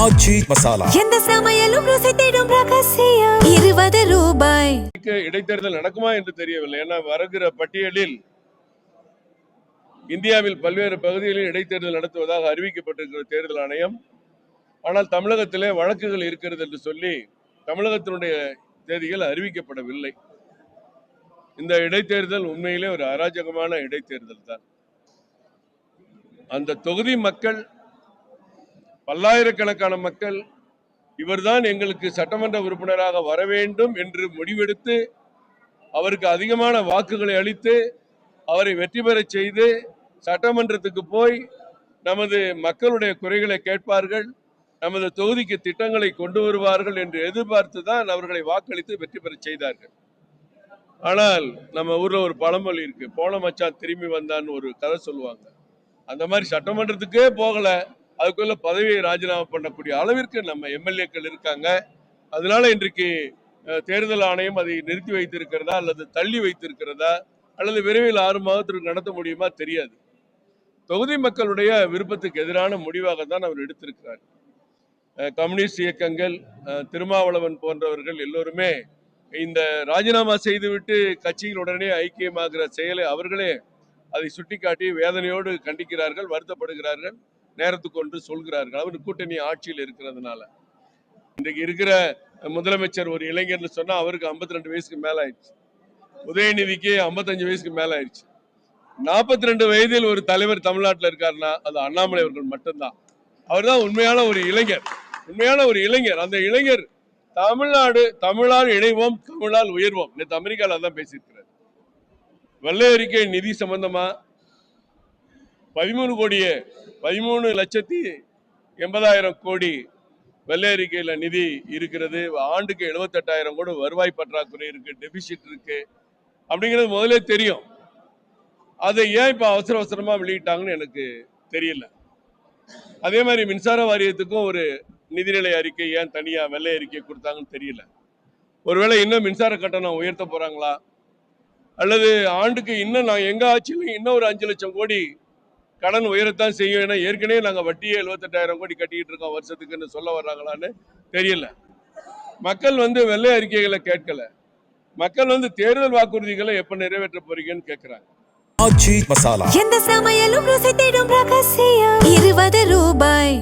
ஆச்சி மசாலா எந்த சமையலும் ருசி தேடும் ரகசியம் 20 ரூபாய். இடைத்தேர்தல் நடக்குமா என்று தெரியவில்லை. ஏன்னா வருகிற பட்டியலில் இந்தியாவில் பல்வேறு பகுதிகளில் இடைத்தேர்தல் நடத்துவதாக அறிவிக்கப்பட்டிருக்கிற தேர்தல் ஆணையம். ஆனால் தமிழகத்திலே வழக்குகள் இருக்கிறது என்று சொல்லி தமிழகத்தினுடைய தேதிகள் அறிவிக்கப்படவில்லை. இந்த இடைத்தேர்தல் உண்மையிலே ஒரு அராஜகமான இடைத்தேர்தல் தான். அந்த தொகுதி மக்கள், பல்லாயிரக்கணக்கான மக்கள், இவர்தான் எங்களுக்கு சட்டமன்ற உறுப்பினராக வர வேண்டும் என்று முடிவெடுத்து அவருக்கு அதிகமான வாக்குகளை அளித்து அவரை வெற்றி பெற செய்து சட்டமன்றத்துக்கு போய் நமது மக்களுடைய குறைகளை கேட்பார்கள், நமது தொகுதிக்கு திட்டங்களை கொண்டு வருவார்கள் என்று எதிர்பார்த்து தான் அவர்களை வாக்களித்து வெற்றி பெற செய்தார்கள். ஆனால் நம்ம ஊர்ல ஒரு பழமொழி இருக்கு, போன மச்சான் திரும்பி வந்தான்னு ஒரு கதை சொல்லுவாங்க. அந்த மாதிரி சட்டமன்றத்துக்கே போகல, அதுக்குள்ள பதவியை ராஜினாமா பண்ணக்கூடிய அளவிற்கு நம்ம எம்எல்ஏக்கள் இருக்காங்க. அதனால இன்றைக்கு தேர்தல் ஆணையம் அதை நிறுத்தி வைத்திருக்கிறதா அல்லது தள்ளி வைத்திருக்கிறதா அல்லது விரைவில் 6 மாதத்திற்கு நடத்த முடியுமா தெரியாது. தொகுதி மக்களுடைய விருப்பத்துக்கு எதிரான முடிவாக தான் அவர் எடுத்திருக்கிறார். கம்யூனிஸ்ட் இயக்கங்கள், திருமாவளவன் போன்றவர்கள் எல்லோருமே இந்த ராஜினாமா செய்துவிட்டு கட்சியில் உடனே ஐக்கியமாகிற செயலை அவர்களே அதை சுட்டிக்காட்டி வேதனையோடு கண்டிக்கிறார்கள், வருத்தப்படுகிறார்கள், நேரத்துக்கு ஒன்று சொல்கிறார்கள். அவர் கூட்டணி ஆட்சியில் இருக்கிறதுனால. இன்றைக்கு இருக்கிற முதலமைச்சர் ஒரு இளைஞர்னு சொன்னா அவருக்கு 52 வயசுக்கு மேல ஆயிடுச்சு. உதயநிதிக்கு 55 வயசுக்கு மேல ஆயிடுச்சு. 42 வயதில் ஒரு தலைவர் தமிழ்நாட்டில் இருக்காருன்னா அது அண்ணாமலை அவர்கள் மட்டும்தான். அவர் தான் உண்மையான ஒரு இளைஞர், உண்மையான ஒரு இளைஞர். அந்த இளைஞர் தமிழால் இணைவோம், தமிழால் உயர்வோம். நேற்று அமெரிக்காவில் அதான் பேசியிருக்கிறார். வெள்ளை அறிக்கை நிதி சம்பந்தமா 13,80,00,000 கோடி வெள்ளை அறிக்கையில நிதி இருக்கிறது. ஆண்டுக்கு 78,000 கோடி வருவாய் பற்றாக்குறை இருக்கு, டெபிசிட் இருக்கு அப்படிங்கிறது முதலே தெரியும். அதை ஏன் இப்ப அவசர அவசரமா வெளியிட்டாங்கன்னு எனக்கு தெரியல. அதே மாதிரி மின்சார வாரியத்துக்கும் ஒரு நிதிநிலை அறிக்கை ஏன் தனியா வெள்ளை அறிக்கை கொடுத்தாங்கன்னு தெரியல. ஒருவேளை இன்னும் மின்சார கட்டணம் உயர்த்த போறாங்களா, அல்லது ஆண்டுக்கு இன்னும் நான் எங்க ஆட்சியிலும் இன்னும் ஒரு 5 லட்சம் கோடி கடன் உயரத்தான் செய்யும், ஏன்னா ஏற்கனவே நாங்க வட்டியே 78,000 கோடி கட்டிக்கிட்டு இருக்கோம் வருஷத்துக்குன்னு சொல்ல வர்றாங்களான்னு தெரியல. மக்கள் வெள்ளை அறிக்கைகளை கேட்கல, மக்கள் தேர்தல் வாக்குறுதிகளை எப்ப நிறைவேற்ற போறீங்கன்னு கேட்கிறாங்க. ஆச்சி மசாலா எந்த சமையலும் ருசி தேடும் ரகசியம் 20 ரூபாய்.